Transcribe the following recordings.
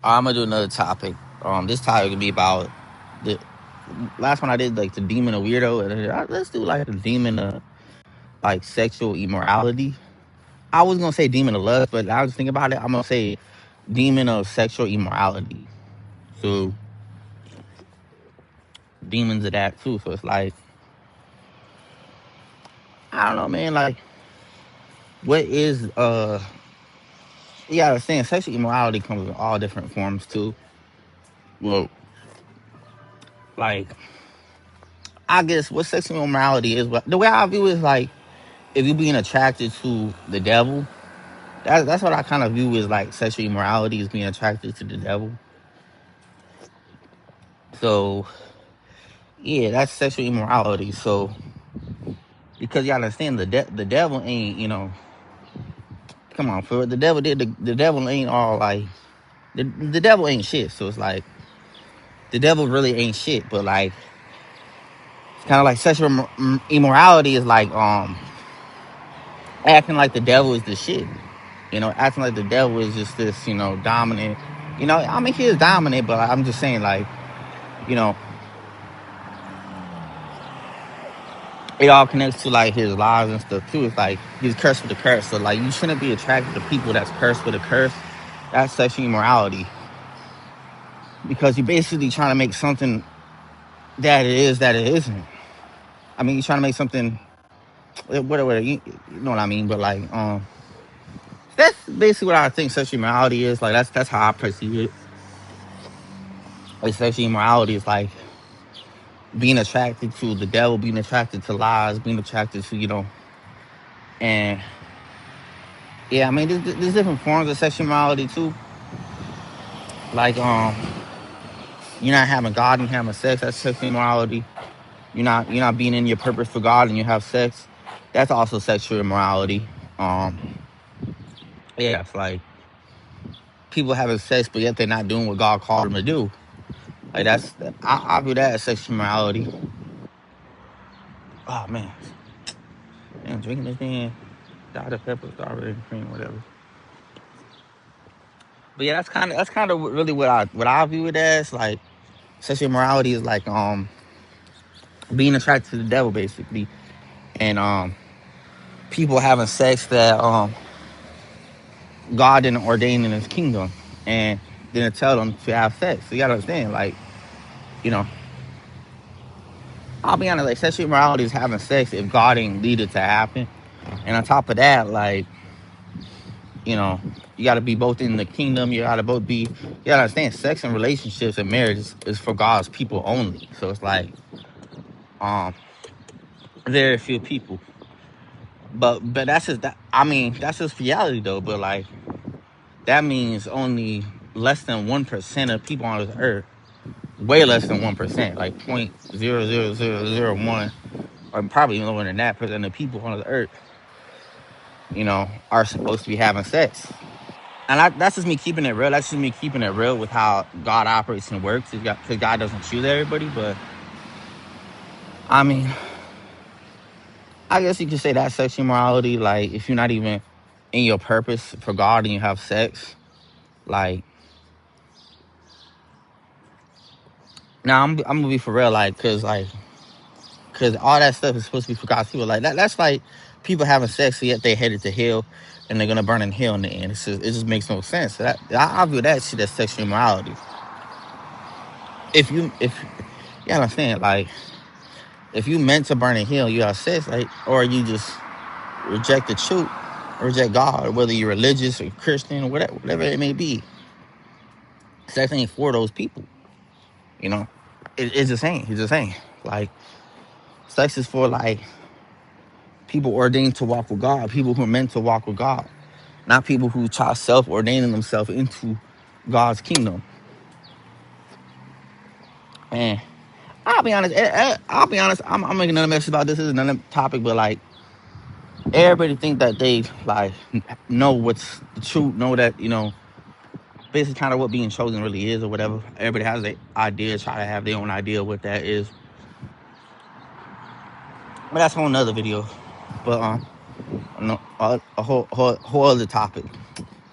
I'm gonna do another topic. This topic will be about the last one I did, like the demon of weirdo, and then, let's do like the demon of like sexual immorality. I was gonna say demon of lust, but I was thinking about it. I'm gonna say demon of sexual immorality. So demons of that too. So it's like I don't know, man. Like what is yeah, I was saying sexual immorality comes in all different forms too. Well, like I guess what sexual immorality is, but the way I view it is like if you're being attracted to the devil, that's what I kind of view as like sexual immorality is being attracted to the devil. So yeah, that's sexual immorality. So because you understand the devil ain't come on for the devil did the devil ain't all like the devil ain't shit. So it's like the devil really ain't shit. But like it's kind of like sexual immorality is like acting like the devil is the shit. Acting like the devil is just this dominant. I mean he is dominant, but I'm just saying like you know it all connects to like his lies and stuff too. It's like he's cursed with a curse. So like you shouldn't be attracted to people that's cursed with a curse. That's sexual immorality. Because you're basically trying to make something that it is that it isn't. I mean you're trying to make something whatever you know what I mean, but like that's basically what I think sexual immorality is. Like that's how I perceive it. Like sexual immorality is like being attracted to the devil, being attracted to lies, being attracted to and yeah, I mean there's different forms of sexual immorality too. Like you're not having God and having sex. That's sexual immorality. You're not being in your purpose for God and you have sex. That's also sexual immorality. Um, yeah, it's like people having sex, but yet they're not doing what God called them to do. Like I view that as sexual immorality. Oh man, I'm drinking this thing, Dr Pepper, strawberry cream, whatever. But yeah, that's kind of really what I view it as. Like sexual immorality is like being attracted to the devil basically, and people having sex that God didn't ordain in His kingdom, and didn't tell them to have sex. So you gotta understand, like, you know, I'll be honest, like sexual immorality is having sex if God ain't lead it to happen. And on top of that, like, you know, you gotta be both in the kingdom. You gotta understand, sex and relationships and marriage is for God's people only. So it's like, um, very few people. But that's just that. I mean, that's just reality though. But like, that means only less than 1% of people on this earth, way less than 1%, like 0.00001, or probably even lower than that percent of people on the earth, are supposed to be having sex. And that's just me keeping it real. That's just me keeping it real with how God operates and works. Because God doesn't choose everybody, but I mean, I guess you could say that's sexual immorality. Like if you're not even in your purpose for God and you have sex, like now I'm gonna be for real, like because all that stuff is supposed to be for God's people. Like that's like people having sex, yet they headed to hell, and they're gonna burn in hell in the end. It just makes no sense. So I view that shit as sexual immorality. If you understand, like if you meant to burn in hell, you have sex, like, or you just reject the truth, or reject God, or whether you're religious or Christian or whatever it may be. Sex ain't for those people. You know, it's the same. It's the same. Like sex is for like people ordained to walk with God, people who are meant to walk with God, not people who try self-ordaining themselves into God's kingdom. And I'll be honest. I'll be honest. I'm making another message about this. This is another topic, but like everybody think that they like know what's the truth, know that basically kind of what being chosen really is or whatever. Everybody has their idea, try to have their own idea of what that is. But that's a whole nother video. But no, a whole other topic.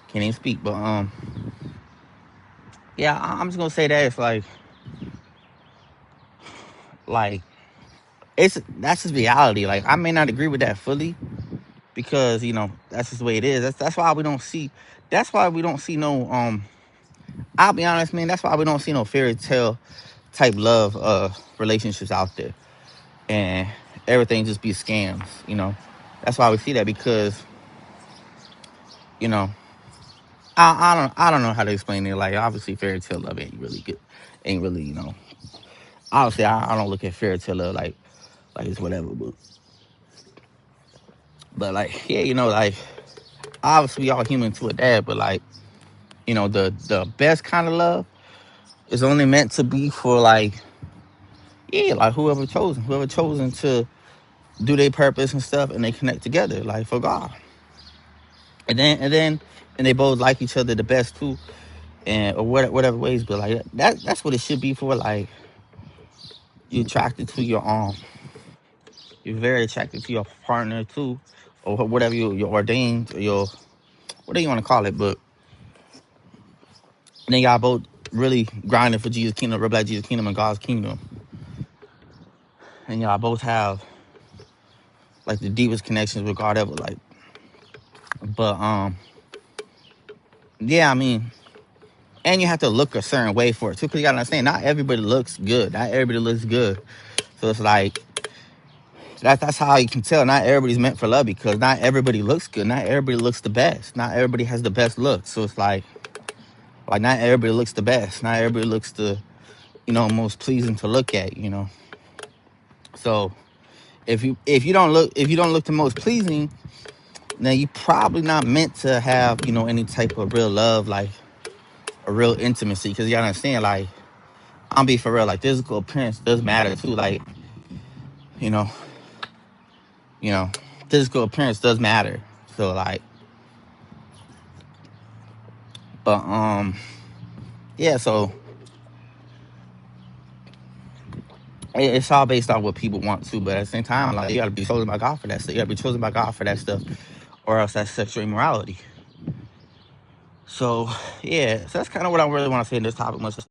Can't even speak. But yeah, I'm just gonna say that it's like it's that's just reality. Like I may not agree with that fully because that's just the way it is. That's why we don't see. That's why we don't see no. I'll be honest, man. That's why we don't see no fairy tale type love relationships out there, and everything just be scams. That's why we see that because you know I don't know how to explain it. Like obviously fairy tale love ain't really good, ain't really Obviously I don't look at fairy tale love like it's whatever, but like yeah, like obviously we all human to a dad, but like the best kind of love is only meant to be for like yeah, like whoever chosen to do their purpose and stuff, and they connect together like for God, and they both like each other the best too, and or whatever ways, but like that's what it should be for. Like you're attracted to you're very attracted to your partner too, or whatever you're ordained or your whatever you want to call it, but then y'all both really grinding for Jesus' kingdom, represent Jesus' kingdom and God's kingdom, and y'all both have like the deepest connections with God ever. Like, but yeah, I mean, and you have to look a certain way for it too, because you gotta understand, not everybody looks good. Not everybody looks good. So it's like that's how you can tell not everybody's meant for love, because not everybody looks good. Not everybody looks the best. Not everybody has the best look. So it's like not everybody looks the best. Not everybody looks the most pleasing to look at. So if you don't look the most pleasing, then you probably not meant to have any type of real love, like a real intimacy, because you gotta understand, like I'll be for real, like physical appearance does matter too, like you know you know physical appearance does matter. So like but yeah, so it's all based on what people want to, but at the same time, like you gotta be chosen by God for that stuff. You gotta be chosen by God for that stuff, or else that's sexual immorality. So yeah, so that's kind of what I really want to say in this topic. Much